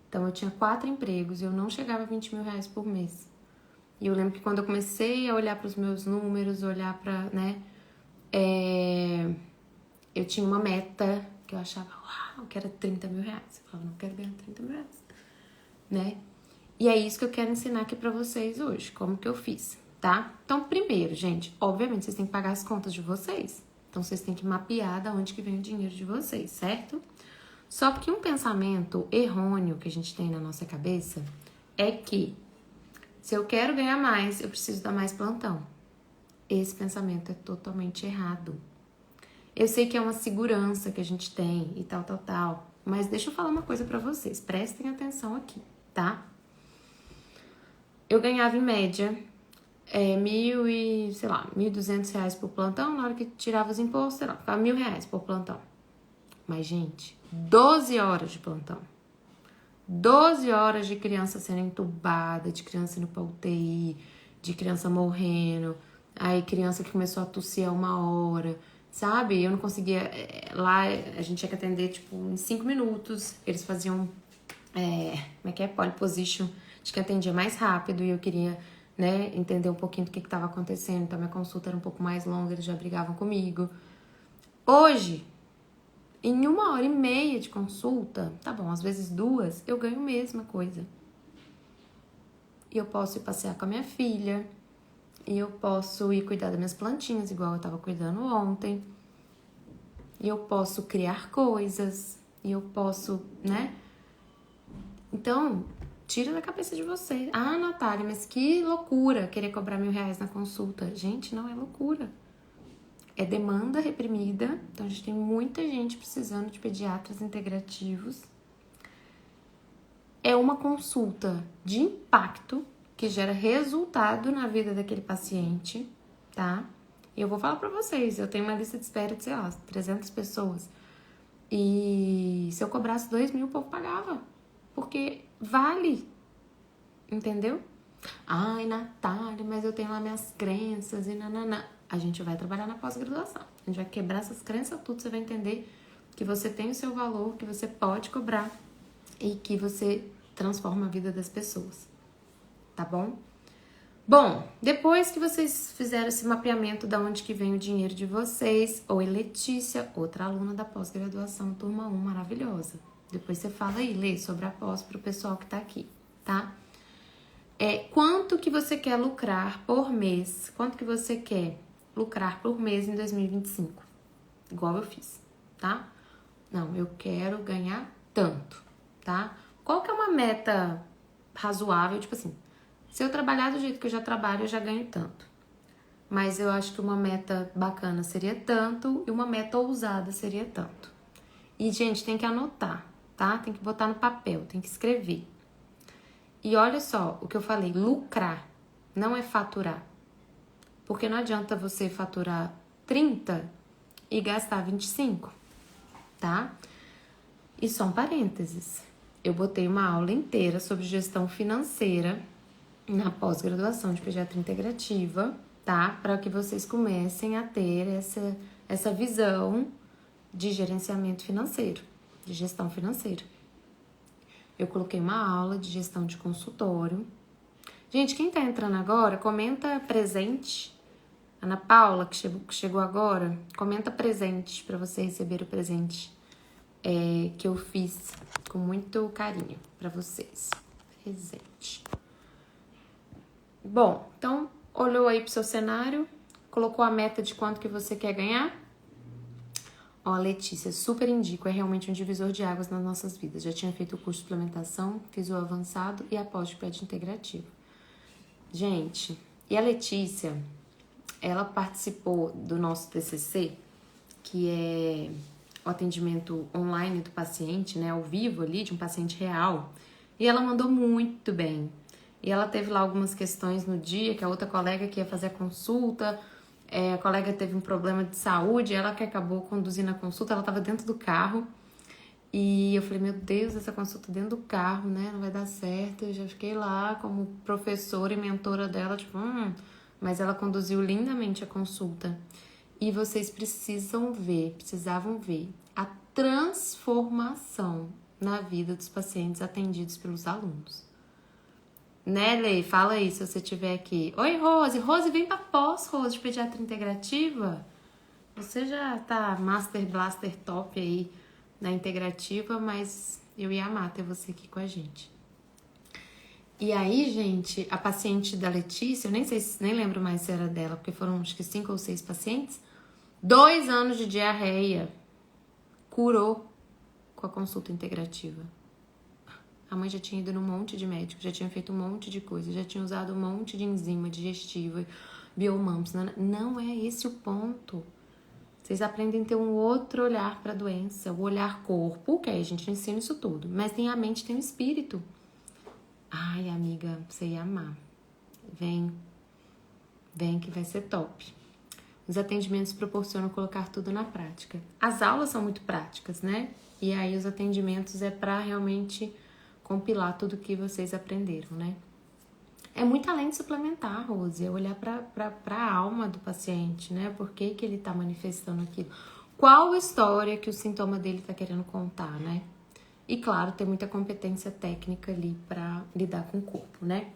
Então, eu tinha 4 empregos e eu não chegava a R$20.000 por mês. E eu lembro que quando eu comecei a olhar para os meus números, olhar para, né, eu tinha uma meta que eu achava, uau, que era R$30.000. Eu falava, não quero ganhar R$30.000, né? E é isso que eu quero ensinar aqui pra vocês hoje, como que eu fiz, tá? Então, primeiro, gente, obviamente, vocês têm que pagar as contas de vocês. Então, vocês têm que mapear de onde que vem o dinheiro de vocês, certo? Só que um pensamento errôneo que a gente tem na nossa cabeça é que se eu quero ganhar mais, eu preciso dar mais plantão. Esse pensamento é totalmente errado. Eu sei que é uma segurança que a gente tem e tal, mas deixa eu falar uma coisa pra vocês, prestem atenção aqui, tá? Eu ganhava em média R$1.200 por plantão, na hora que tirava os impostos, sei lá, ficava R$1.000 por plantão. Mas, gente, 12 horas de plantão. 12 horas de criança sendo entubada, de criança indo pra UTI, de criança morrendo, aí criança que começou a tossir a 1 hora, sabe? Eu não conseguia... Lá a gente tinha que atender, tipo, em 5 minutos. Eles faziam, pole position, de que atendia mais rápido e eu queria, né, entender um pouquinho do que estava acontecendo. Então, minha consulta era um pouco mais longa, eles já brigavam comigo. Hoje, em 1h30 de consulta, tá bom, às vezes 2, eu ganho a mesma coisa. E eu posso ir passear com a minha filha, e eu posso ir cuidar das minhas plantinhas, igual eu tava cuidando ontem. E eu posso criar coisas, e eu posso, né? Então, tira da cabeça de vocês. Ah, Natália, mas que loucura querer cobrar R$1.000 na consulta. Gente, não é loucura. É demanda reprimida. Então, a gente tem muita gente precisando de pediatras integrativos. É uma consulta de impacto que gera resultado na vida daquele paciente, tá? E eu vou falar pra vocês, eu tenho uma lista de espera de, sei lá, 300 pessoas. E se eu cobrasse 2.000, o povo pagava. Porque vale, entendeu? Ai, Natália, mas eu tenho lá minhas crenças e nananã. A gente vai trabalhar na pós-graduação. A gente vai quebrar essas crenças tudo, você vai entender que você tem o seu valor, que você pode cobrar e que você transforma a vida das pessoas, tá bom? Bom, depois que vocês fizeram esse mapeamento de onde que vem o dinheiro de vocês, oi Letícia, outra aluna da pós-graduação, turma 1, maravilhosa. Depois você fala aí, Lê, sobre a pós pro pessoal que tá aqui, tá? Quanto que você quer lucrar por mês? Quanto que você quer lucrar por mês em 2025? Igual eu fiz, tá? Não, eu quero ganhar tanto, tá? Qual que é uma meta razoável? Tipo assim, se eu trabalhar do jeito que eu já trabalho, eu já ganho tanto. Mas eu acho que uma meta bacana seria tanto e uma meta ousada seria tanto. E, gente, tem que anotar, tá? Tem que botar no papel, tem que escrever. E olha só o que eu falei, lucrar não é faturar. Porque não adianta você faturar 30 e gastar 25, tá? E só um parênteses. Eu botei uma aula inteira sobre gestão financeira na pós-graduação de pediatria integrativa, tá? Para que vocês comecem a ter essa visão de gerenciamento financeiro, de gestão financeira. Eu coloquei uma aula de gestão de consultório. Gente, quem tá entrando agora, comenta presente. Ana Paula, que chegou agora, comenta presente para você receber o presente que eu fiz com muito carinho para vocês. Presente. Bom, então, olhou aí pro seu cenário, colocou a meta de quanto que você quer ganhar? Ó, Letícia, super indico, é realmente um divisor de águas nas nossas vidas. Já tinha feito o curso de suplementação, fiz o avançado e após o PET integrativo. Gente, e a Letícia, ela participou do nosso TCC, que é o atendimento online do paciente, né, ao vivo ali, de um paciente real, e ela mandou muito bem. E ela teve lá algumas questões no dia, que a outra colega que ia fazer a consulta, a colega teve um problema de saúde, ela que acabou conduzindo a consulta, ela estava dentro do carro, e eu falei, meu Deus, essa consulta dentro do carro, né, não vai dar certo. Eu já fiquei lá como professora e mentora dela, tipo, mas ela conduziu lindamente a consulta. E vocês precisavam ver a transformação na vida dos pacientes atendidos pelos alunos. Né, Lei? Fala aí se você estiver aqui. Oi, Rose. Rose, vem pra pós, Rose, de pediatria integrativa. Você já tá Master Blaster top aí na integrativa, mas eu ia amar ter você aqui com a gente. E aí, gente, a paciente da Letícia, eu nem lembro mais se era dela, porque foram acho que 5 ou 6 pacientes, 2 anos de diarreia, curou com a consulta integrativa. A mãe já tinha ido num monte de médico, já tinha feito um monte de coisa, já tinha usado um monte de enzima digestiva, biomamps. Não é esse o ponto. Vocês aprendem a ter um outro olhar para a doença, o olhar corpo, que a gente ensina isso tudo, mas tem a mente, tem o espírito. Ai, amiga, você ia amar. Vem que vai ser top. Os atendimentos proporcionam colocar tudo na prática. As aulas são muito práticas, né? E aí os atendimentos é para realmente compilar tudo que vocês aprenderam, né? É muito além de suplementar, Rose, é olhar para a alma do paciente, né? Por que ele tá manifestando aquilo? Qual história que o sintoma dele tá querendo contar, né? E claro, ter muita competência técnica ali para lidar com o corpo, né?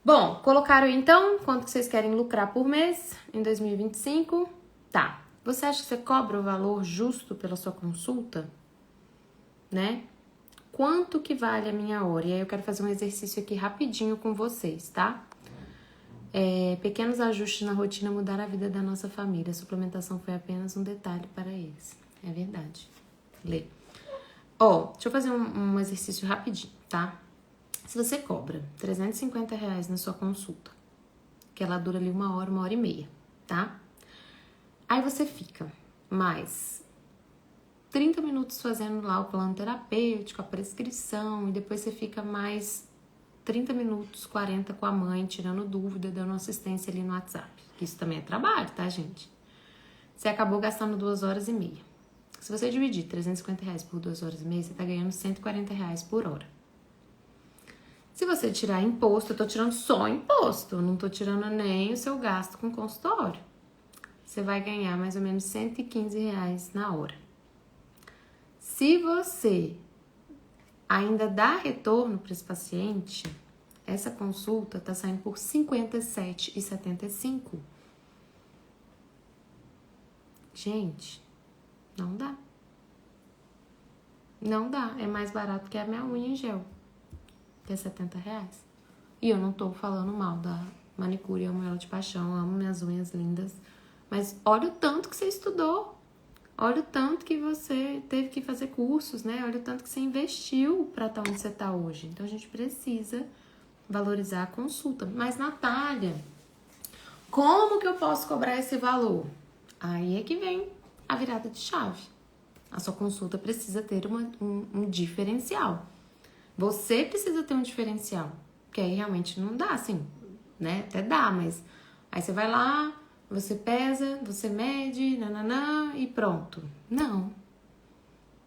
Bom, colocaram então quanto vocês querem lucrar por mês em 2025? Tá. Você acha que você cobra o valor justo pela sua consulta? Né? Quanto que vale a minha hora? E aí eu quero fazer um exercício aqui rapidinho com vocês, tá? Pequenos ajustes na rotina mudaram a vida da nossa família. A suplementação foi apenas um detalhe para eles. É verdade. Lê. Deixa eu fazer um exercício rapidinho, tá? Se você cobra R$350 na sua consulta, que ela dura ali 1 hora e meia, tá? Aí você fica mais 30 minutos fazendo lá o plano terapêutico, a prescrição, e depois você fica mais 30 minutos, 40 com a mãe, tirando dúvida, dando assistência ali no WhatsApp. Isso também é trabalho, tá, gente? Você acabou gastando 2 horas e meia. Se você dividir R$350 por 2 horas e meia, você tá ganhando R$140 por hora. Se você tirar imposto, eu tô tirando só imposto, não tô tirando nem o seu gasto com consultório. Você vai ganhar mais ou menos R$115 na hora. Se você ainda dá retorno para esse paciente, essa consulta tá saindo por R$ 57,75. Gente, não dá. Não dá. É mais barato que a minha unha em gel, que é R$ 70. E eu não tô falando mal da manicure, eu amo ela de paixão, eu amo minhas unhas lindas. Mas olha o tanto que você estudou. Olha o tanto que você teve que fazer cursos, né? Olha o tanto que você investiu pra estar onde você tá hoje. Então, a gente precisa valorizar a consulta. Mas, Natália, como que eu posso cobrar esse valor? Aí é que vem a virada de chave. A sua consulta precisa ter um diferencial. Você precisa ter um diferencial. Porque aí realmente não dá, assim, né? Até dá, mas aí você vai lá, você pesa, você mede, nananã, e pronto. Não.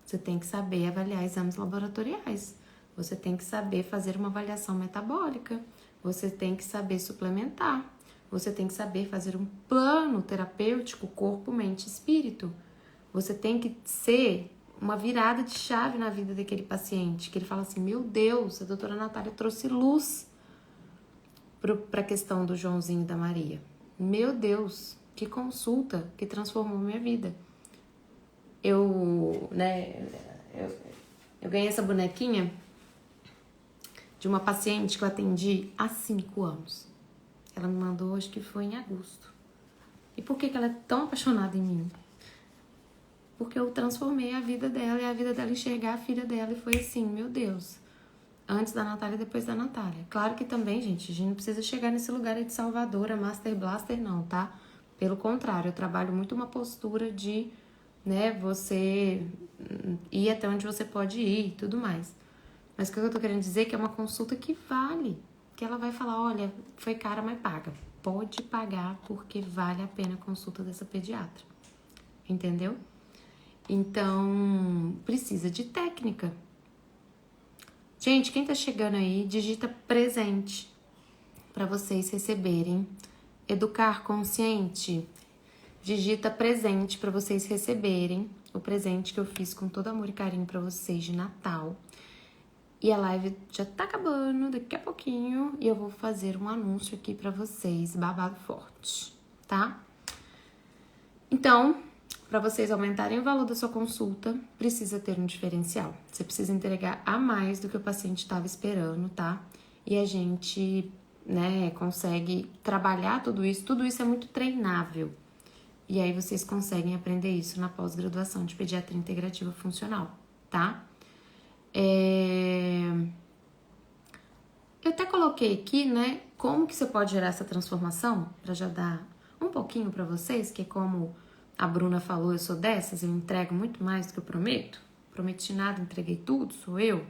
Você tem que saber avaliar exames laboratoriais. Você tem que saber fazer uma avaliação metabólica. Você tem que saber suplementar. Você tem que saber fazer um plano terapêutico corpo, mente e espírito. Você tem que ser uma virada de chave na vida daquele paciente, que ele fala assim, meu Deus, a doutora Natália trouxe luz para a questão do Joãozinho e da Maria. Meu Deus, que consulta que transformou minha vida. Eu ganhei essa bonequinha de uma paciente que eu atendi há 5 anos. Ela me mandou, acho que foi em agosto. E por que ela é tão apaixonada em mim? Porque eu transformei a vida dela e a vida dela enxergar a filha dela. E foi assim, meu Deus. Antes da Natália e depois da Natália. Claro que também, gente, a gente não precisa chegar nesse lugar aí de salvadora, Master Blaster, não, tá? Pelo contrário, eu trabalho muito uma postura de, né, você ir até onde você pode ir e tudo mais. Mas o que eu tô querendo dizer é que é uma consulta que vale. Que ela vai falar, olha, foi cara, mas paga. Pode pagar porque vale a pena a consulta dessa pediatra. Entendeu? Então, precisa de técnica. Gente, quem tá chegando aí, digita presente para vocês receberem. Educar consciente, digita presente para vocês receberem o presente que eu fiz com todo amor e carinho para vocês de Natal. E a live já tá acabando daqui a pouquinho e eu vou fazer um anúncio aqui para vocês, babado forte, tá? Então, para vocês aumentarem o valor da sua consulta, precisa ter um diferencial. Você precisa entregar a mais do que o paciente estava esperando, tá? E a gente, né, consegue trabalhar tudo isso é muito treinável. E aí vocês conseguem aprender isso na pós-graduação de Pediatria Integrativa Funcional, tá? Eu até coloquei aqui, né, como que você pode gerar essa transformação, para já dar um pouquinho para vocês, que como a Bruna falou, eu sou dessas, eu entrego muito mais do que eu prometo. Prometi nada, entreguei tudo, sou eu.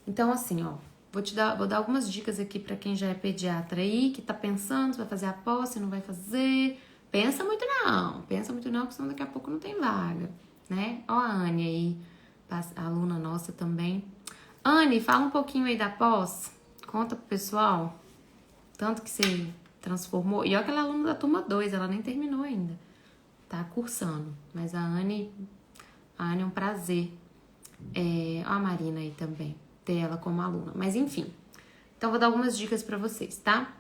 Então, assim, ó, vou dar algumas dicas aqui para quem já é pediatra aí, que tá pensando se vai fazer a pós, se não vai fazer. Pensa muito não, porque senão daqui a pouco não tem vaga, né? Ó a Anne aí, a aluna nossa também. Anne, fala um pouquinho aí da pós, conta pro pessoal, tanto que você transformou. E olha que ela é aluna da turma 2, ela nem terminou ainda. Tá cursando, mas a Anne é um prazer. Ó a Marina aí também, ter ela como aluna. Mas enfim, então vou dar algumas dicas pra vocês, tá?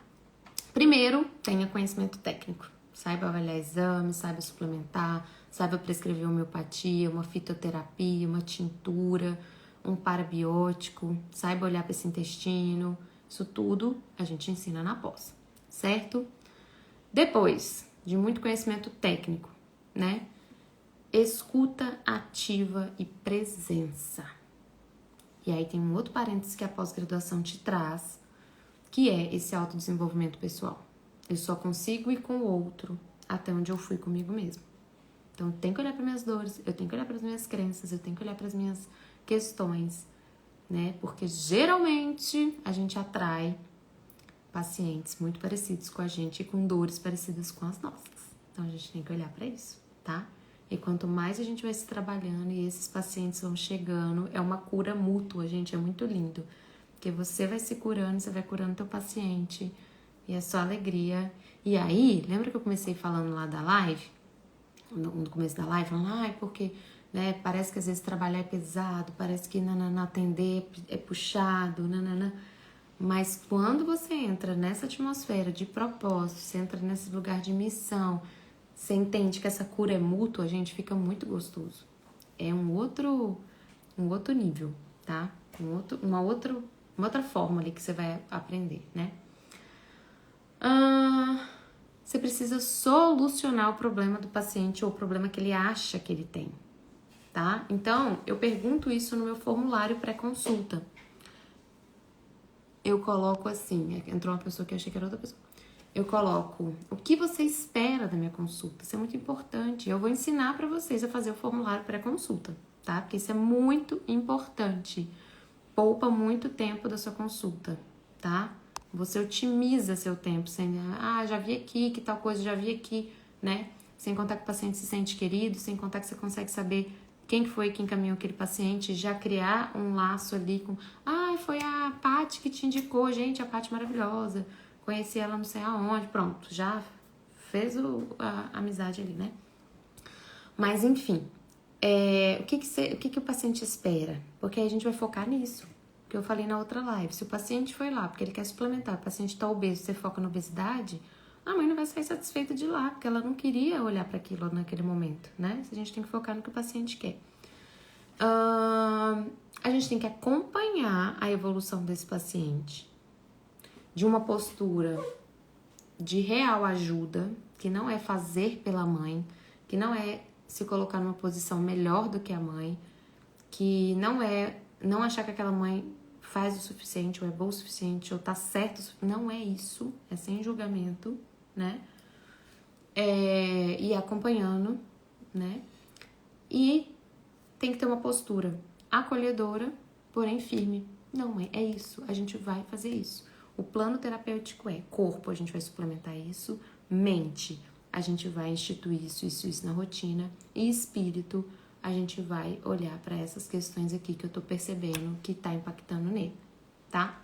Primeiro, tenha conhecimento técnico. Saiba avaliar exames, saiba suplementar, saiba prescrever homeopatia, uma fitoterapia, uma tintura, um parabiótico, saiba olhar para esse intestino. Isso tudo a gente ensina na pós, certo? Depois de muito conhecimento técnico, né? Escuta ativa e presença. E aí tem um outro parênteses que a pós-graduação te traz, que é esse autodesenvolvimento pessoal. Eu só consigo ir com o outro até onde eu fui comigo mesmo. Então, eu tenho que olhar para minhas dores, eu tenho que olhar para as minhas crenças, eu tenho que olhar para as minhas questões, né? Porque geralmente a gente atrai pacientes muito parecidos com a gente e com dores parecidas com as nossas. Então, a gente tem que olhar para isso, tá? E quanto mais a gente vai se trabalhando e esses pacientes vão chegando, é uma cura mútua, gente, é muito lindo. Porque você vai se curando, você vai curando teu paciente e é só alegria. E aí, lembra que eu comecei falando lá da live? No começo da live, falando, porque né, parece que às vezes trabalhar é pesado, parece que atender é puxado, nanana. Mas quando você entra nessa atmosfera de propósito, você entra nesse lugar de missão, você entende que essa cura é mútua, a gente fica muito gostoso. É um outro nível, tá? Uma outra forma ali que você vai aprender, né? Você precisa solucionar o problema do paciente ou o problema que ele acha que ele tem, tá? Então, eu pergunto isso no meu formulário pré-consulta. Eu coloco assim, entrou uma pessoa que eu achei que era outra pessoa. Eu coloco o que você espera da minha consulta. Isso é muito importante. Eu vou ensinar para vocês a fazer o formulário pré-consulta, tá? Porque isso é muito importante. Poupa muito tempo da sua consulta, tá? Você otimiza seu tempo, sem, já vi aqui, que tal coisa, já vi aqui, né? Sem contar que o paciente se sente querido, sem contar que você consegue saber quem foi que encaminhou aquele paciente, já criar um laço ali com, foi a Paty que te indicou, gente, a Paty maravilhosa, conheci ela não sei aonde, pronto, já fez a amizade ali, né? Mas enfim, o que o paciente espera? Porque aí a gente vai focar nisso, que eu falei na outra live. Se o paciente foi lá porque ele quer suplementar, o paciente tá obeso, você foca na obesidade, a mãe não vai sair satisfeita de lá, porque ela não queria olhar para aquilo naquele momento, né? A gente tem que focar no que o paciente quer. A gente tem que acompanhar a evolução desse paciente de uma postura de real ajuda, que não é fazer pela mãe, que não é se colocar numa posição melhor do que a mãe, que não achar que aquela mãe faz o suficiente, ou é boa o suficiente, ou tá certo, não é isso, é sem julgamento, né? E acompanhando, né? E tem que ter uma postura acolhedora, porém firme. Não, mãe, é isso, a gente vai fazer isso. O plano terapêutico é corpo, a gente vai suplementar isso, mente, a gente vai instituir isso na rotina, e espírito, a gente vai olhar para essas questões aqui que eu tô percebendo que tá impactando nele, tá?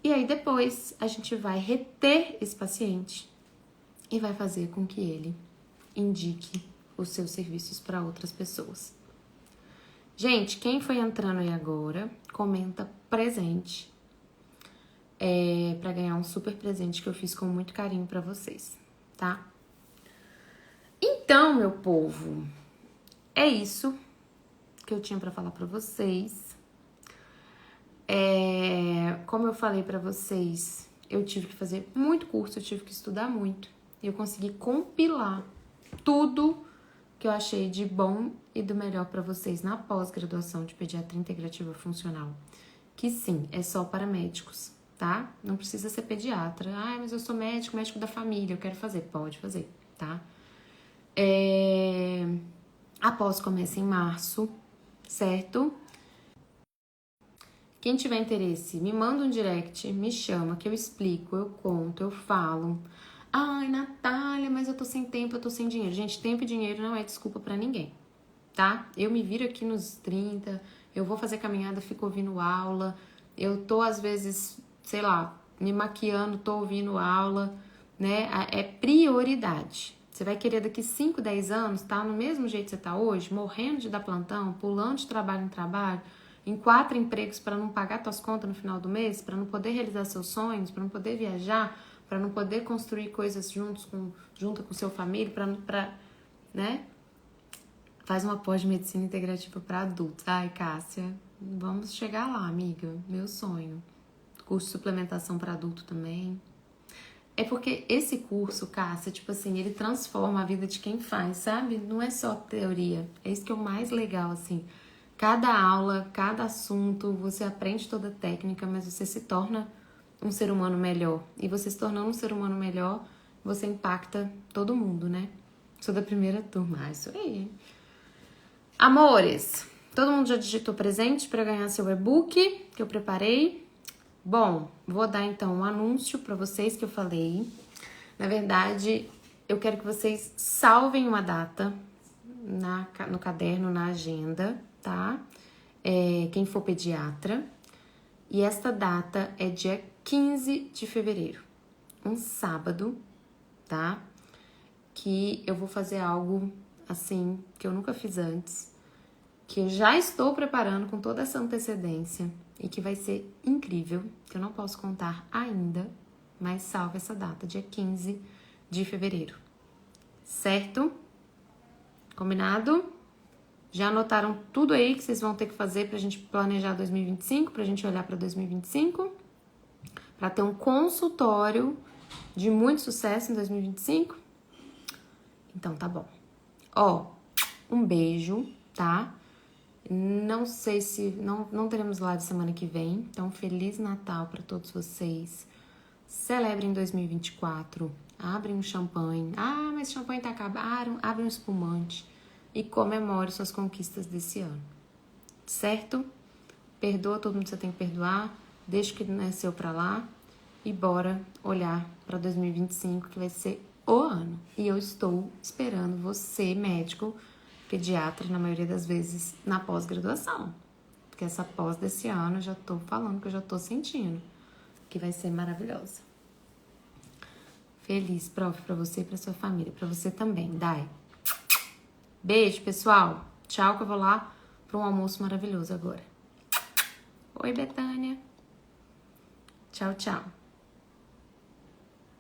E aí depois a gente vai reter esse paciente e vai fazer com que ele indique os seus serviços para outras pessoas. Gente, quem foi entrando aí agora, comenta presente para ganhar um super presente que eu fiz com muito carinho para vocês, tá? Então, meu povo, é isso que eu tinha para falar para vocês. Como eu falei para vocês, eu tive que fazer muito curso, eu tive que estudar muito. E eu consegui compilar tudo que eu achei de bom e do melhor para vocês na pós-graduação de Pediatria Integrativa Funcional. Que sim, é só para médicos, tá? Não precisa ser pediatra. Mas eu sou médico da família, eu quero fazer. Pode fazer, tá? A pós começa em março, certo? Quem tiver interesse, me manda um direct, me chama, que eu explico, eu conto, eu falo. Natália, mas eu tô sem tempo, eu tô sem dinheiro. Gente, tempo e dinheiro não é desculpa pra ninguém, tá? Eu me viro aqui nos 30, eu vou fazer caminhada, fico ouvindo aula, eu tô às vezes, sei lá, me maquiando, tô ouvindo aula, né? É prioridade. Você vai querer daqui 5, 10 anos, tá? No mesmo jeito que você tá hoje, morrendo de dar plantão, pulando de trabalho em trabalho, em 4 empregos para não pagar suas contas no final do mês, para não poder realizar seus sonhos, para não poder viajar, para não poder construir coisas junto com seu família, né? Faz uma pós-medicina integrativa para adultos. Ai, Cássia, vamos chegar lá, amiga. Meu sonho. Curso de suplementação para adulto também. É porque esse curso, Cássia, tipo assim, ele transforma a vida de quem faz, sabe? Não é só teoria. É isso que é o mais legal, assim. Cada aula, cada assunto, você aprende toda a técnica, mas você se torna um ser humano melhor. E você se tornando um ser humano melhor, você impacta todo mundo, né? Sou da primeira turma. Isso aí. Amores, todo mundo já digitou presente para ganhar seu e-book que eu preparei? Bom, vou dar então um anúncio para vocês que eu falei. Na verdade, eu quero que vocês salvem uma data no caderno, na agenda, tá? Quem for pediatra. E esta data é dia 15 de fevereiro, um sábado, tá? Que eu vou fazer algo assim que eu nunca fiz antes. que eu já estou preparando com toda essa antecedência e que vai ser incrível, que eu não posso contar ainda, mas salve essa data, dia 15 de fevereiro. Certo? Combinado? Já anotaram tudo aí que vocês vão ter que fazer pra gente planejar 2025, pra gente olhar pra 2025? Pra ter um consultório de muito sucesso em 2025? Então tá bom. Ó, um beijo, tá? Não sei se... Não teremos live semana que vem. Então, Feliz Natal pra todos vocês. Celebrem 2024. Abrem um champanhe. Ah, mas champanhe tá acabado. Abre um espumante. E comemore suas conquistas desse ano. Certo? Perdoa todo mundo que você tem que perdoar. Deixa o que nasceu pra lá. E bora olhar pra 2025, que vai ser o ano. E eu estou esperando você, médico, pediatra, na maioria das vezes, na pós-graduação. Porque essa pós desse ano eu já tô falando que eu já tô sentindo. Que vai ser maravilhosa. Feliz, prof, pra você e pra sua família. Pra você também, Dai. Beijo, pessoal. Tchau, que eu vou lá para um almoço maravilhoso agora. Oi, Betânia. Tchau, tchau.